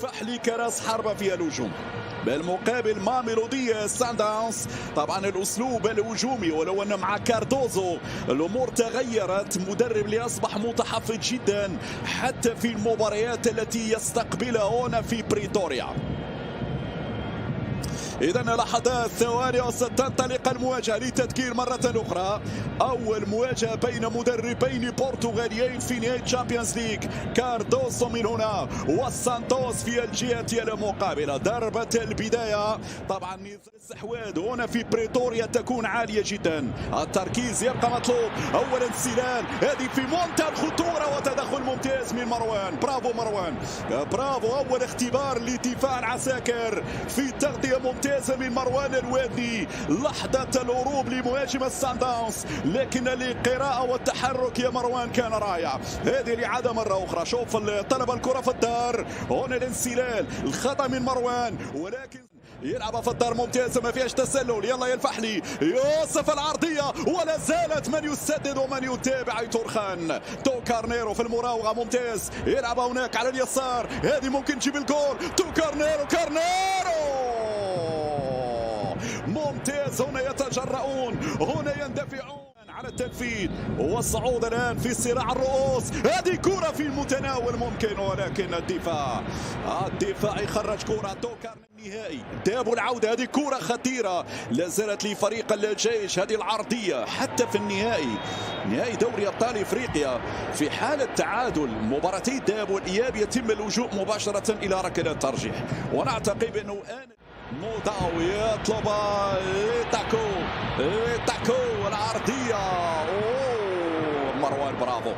الفحلي كراس حربة في الهجوم. بالمقابل ماميلودي سانداونز طبعا الاسلوب الهجومي، ولو ان مع كاردوزو الامور تغيرت، مدرب اللي اصبح متحفظ جدا حتى في المباريات التي يستقبلها هنا في بريتوريا. إذا لحظات ثواني وستنطلق المواجهة لتذكير مرة أخرى. أول مواجهة بين مدربين برتغاليين في نهائي تشامبيونز ليج، كاردوسو من هنا وسانتوس في الجهة المقابلة. ضربة البداية طبعا الاستحواذ هنا في بريتوريا تكون عالية جدا، التركيز يبقى مطلوب. أول انسلال، هذه في منتهى الخطورة وتدخل ممتاز من مروان. برافو مروان، برافو. أول اختبار لدفاع العساكر في تغطية ممتازة من مروان الوادي. لحظة الهروب لمهاجم السانداونز، لكن القراءة والتحرك يا مروان كان رائع. هذه الإعادة مرة أخرى. شوف طلب الكرة في الدار، هنا الانسلال، الخطأ من مروان، ولكن يلعب في الدار ممتازة ما فيهاش تسلل. يلا يا الفحلي، يوسف العرضية، ولا زالت من يسدد ومن يتابع تورخان. تو كارنيرو في المراوغة ممتاز، يلعب هناك على اليسار، هذه ممكن تجيب الجول. تو كارنيرو، كارنيرو ممتاز. هنا يتجرؤون، هنا يندفعون على التنفيذ والصعود الآن في صراع الرؤوس. هذه كرة في المتناول ممكن، ولكن الدفاع يخرج كرة. توكر النهائي، داب العودة، هذه كرة خطيرة لا زالت لفريق الجيش. هذه العرضية حتى في النهائي، نهائي دوري أبطال إفريقيا، في حالة تعادل مباراتي الذهاب والإياب يتم اللجوء مباشرة إلى ركلة الترجيح. ونعتقد أنه الآن موداو يطلب تاكو العرضية. مروان برافو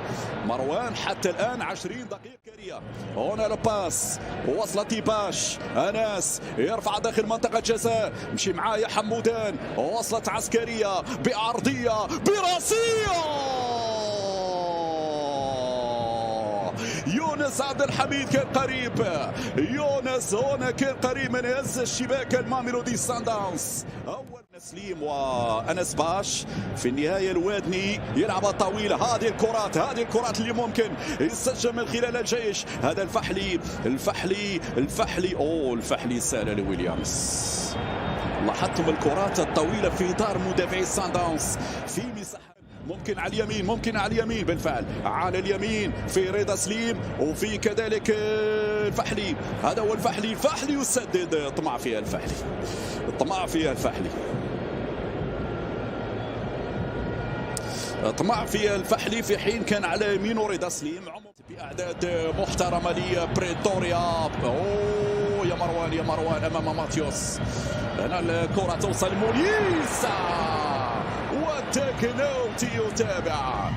مروان، حتى الآن 20 دقيقة كارية. هنا الباس، وصلت باش أناس، يرفع داخل منطقة جزاء، مشي معاه يا حمودان، وصلت عسكرية بعرضية براسية. يونس عبد الحميد كان قريب، يونس هنا كان قريب من هز الشباك الماميلودي سانداونز. أول سليم وأنس باش في النهاية الوادني يلعب طويلة. هذه الكرات اللي ممكن يسجل من خلال الجيش. هذا الفحلي الفحلي سال لويليامز. لاحظتم الكرات الطويلة في دار مدافعي سانداونز في مساحة، ممكن على اليمين بالفعل، على اليمين في رضا سليم، وفي كذلك الفحلي. هذا هو الفحلي يسدد. طمع فيها الفحلي في حين كان على يمينه رضا سليم. بأعداد محترمة لبريتوريا. يا مروان أمام ماتيوس. هنا الكرة توصل مونيسا، والتكنوتي يتابع.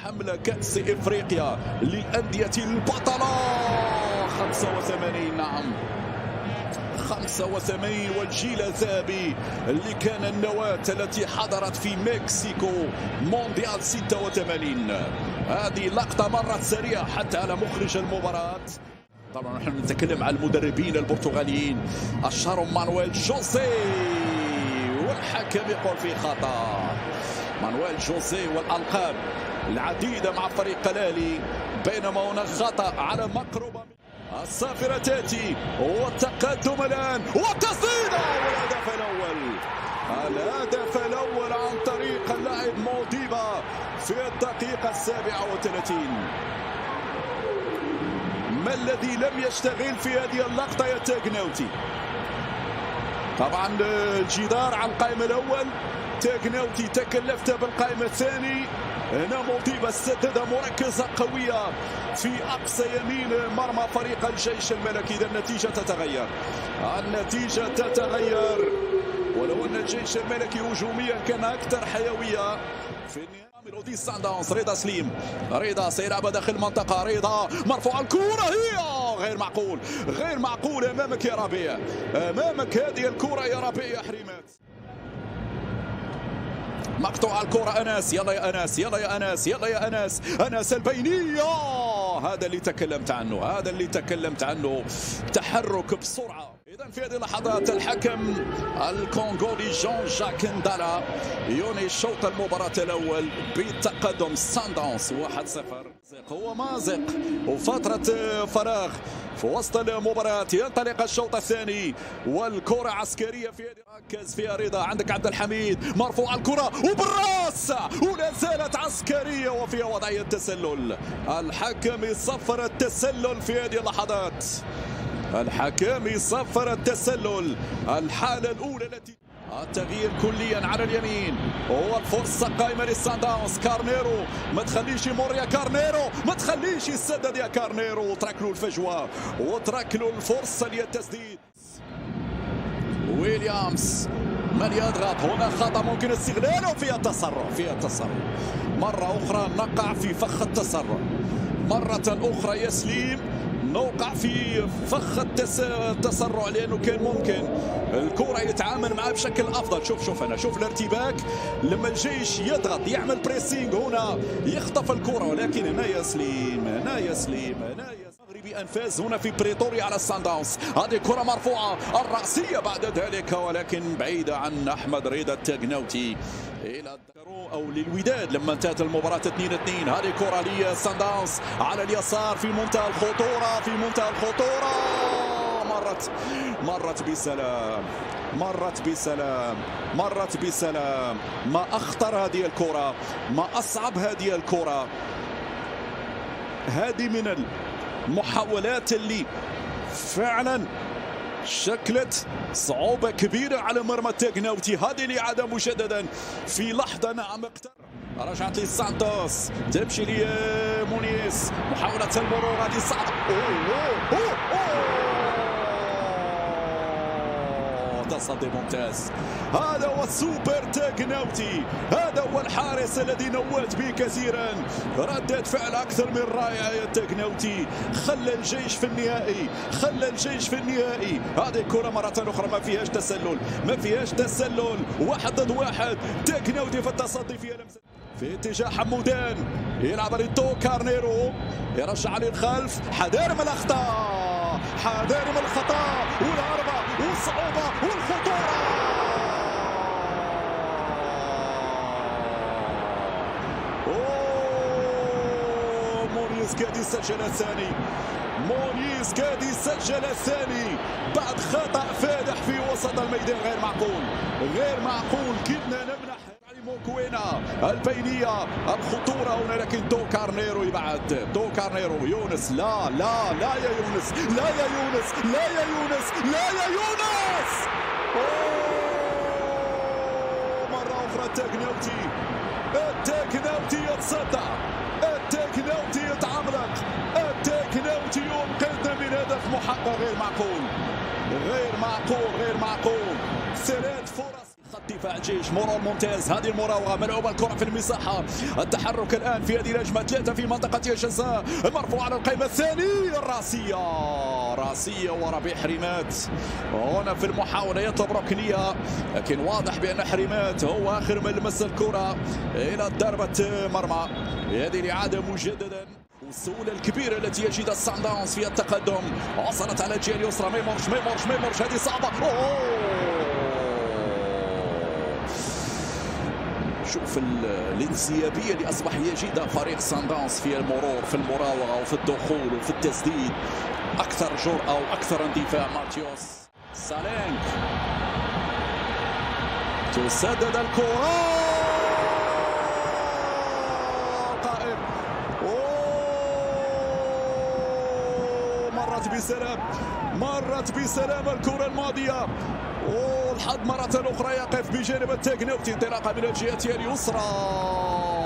حملة كأس إفريقيا للأندية البطلة 85، نعم 85، والجيل الذهبي اللي كان النواة التي حضرت في مكسيكو مونديال 86. هذه لقطة مرت سريعة حتى على مخرج المباراة. طبعا نحن نتكلم عن المدربين البرتغاليين، أشهرهم مانويل جوزيه، والحكم يقول في خطأ. مانويل جوزيه والألقاب العديدة مع فريق الأهلي، بينما هناك خطأ على مقربة. الصافرة تأتي والتقدم الآن والتصديد، الهدف الأول عن طريق اللاعب موديبا في الدقيقة 37. ما الذي لم يشتغل في هذه اللقطة يا تاغناوتي؟ طبعا الجدار على القائمة الأول، تاغناوتي تكلفت بالقائمة الثاني. هنا موديبا سددها مركزة قوية في أقصى يمين مرمى فريق الجيش الملكي. إذا النتيجة تتغير، ولو أن الجيش الملكي هجوميا كان أكثر حيوية. في النهاية ميلودي سانداونز، رضا سليم، رضا سيلعب داخل المنطقة، رضا مرفوع الكرة، هي غير معقول أمامك يا ربيع، أمامك هذه الكرة يا ربيع يا حريمات. مقطوع الكرة أناس، يلا يا أناس البينية. هذا اللي تكلمت عنه، تحرك بسرعة. إذا في هذه اللحظات الحكم الكونغولي جون جاك ندالا ينهي شوط المباراة الأول بتقدم سانداونز 1-0. هو مازق وفترة فراغ في وسط المباراة. ينطلق الشوط الثاني والكرة عسكرية في ركز فيها رضا. عندك عبد الحميد مرفوع الكرة وبالراس ولا زالت عسكرية وفيها وضعية تسلل. الحكم يصفر التسلل في هذه اللحظات. الحكم يصفر التسلل. الحالة الأولى التي التغيير كليا على اليمين. هو الفرصة قائمة للسانداونز. كارنيرو ما تخليش يمر يا كارنيرو، ما تخليش يسدد يا كارنيرو، وترك له الفجوة وترك له الفرصة للتسديد. ويليامز من يضغط هنا، خطأ ممكن استغلاله. فيها تسرع مرة أخرى نقع في فخ التسرع. مرة أخرى يسليم نوقع في فخ التسرع لانه كان ممكن الكره يتعامل معها بشكل افضل. شوف الارتباك لما الجيش يضغط يعمل بريسينج هنا يخطف الكره، ولكن هنا يسليم مغربي انفاز هنا في بريتوريا على السانداونز. هذه كره مرفوعه الراسيه بعد ذلك ولكن بعيده عن احمد رضا التقناوتي الى او للوداد لما انتهت المباراة 2-2. هذه كرة للسانداونز على اليسار في منتهى الخطورة. مرت بسلام. ما اخطر هذه الكرة، ما اصعب هذه الكرة. هذه من المحاولات اللي فعلا شكلت صعوبة كبيرة على مرمى التقناوتي. هذه الإعادة مجددا في لحظة. نعم رجعت لسانتوس، تمشي لمونيس، محاولة المرور هذه صعبة. تصدي ممتاز. هذا هو السوبر تقناوتي، هذا هو الحارس الذي نوهت به كثيرا. ردة فعل اكثر من رائعه يا تقناوتي، خلى الجيش في النهائي. هذه الكره مره اخرى ما فيهاش تسلل. 1 ضد 1. تقناوتي في التصدي فيها لمسه في اتجاه حمودان، يلعب للدو كارنيرو، يرجع للخلف. حذار من الخطا والهربه والصعوبه والخطوره. مونيس قاعد يسجل الثاني. بعد خطأ فادح في وسط الميدان غير معقول. كدنا نمنح موكوينا البينية الخطورة هنا، لكن دو كارنيرو يبعد. يونس لا يا يونس. مرة أخرى التقناوتي يتصدى، التقناوتي يتعمرق، التقناوتي ينقذنا من هدف محقق. غير معقول. 3 فرص. خط دفاع الجيش، مرور ممتاز. هذه المراوغه ملعوبه الكره في المساحه. التحرك الان في هذه الهجمه 3 في منطقه الجزاء، مرفوع على القائمه الثانيه. راسيه وربيع حريمات هنا في المحاوله يطلب ركنيه، لكن واضح بان حريمات هو اخر من لمس الكره الى ضربه مرمى. هذه الاعاده مجددا. والسهولة الكبيرة التي يجدها السانداونز في التقدم. وصلت على الجهة اليسرى. ما يمرش. هذه صعبة. شوف الانسيابية اللي أصبح يجدها فريق سانداونز في المرور، في المراوغة وفي الدخول وفي التسديد. أكثر جرأة وأكثر اندفاع. ماتيوس سالينك تسدد الكرة. مرت بسلام الكرة الماضية. والحظ مرة أخرى يقف بجانب التقناوتي. انطلاقة من الجهة اليسرى،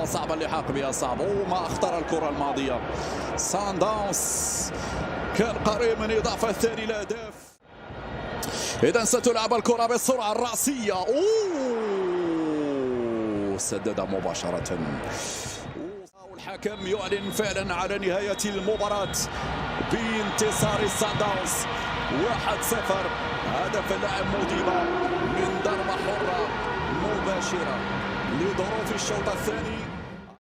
صعب اللحاق بها، وما أخطر الكرة الماضية. سانداونز كان قريب من إضافة الثاني الأهداف. إذا ستلعب الكرة بالسرعة الرأسية. سددها مباشرة. الحكم يعلن فعلا على نهاية المباراة بانتصار السانداونز 1-0. هدف اللاعب موديبا من ضربة حرة مباشرة لظروف الشوط الثاني.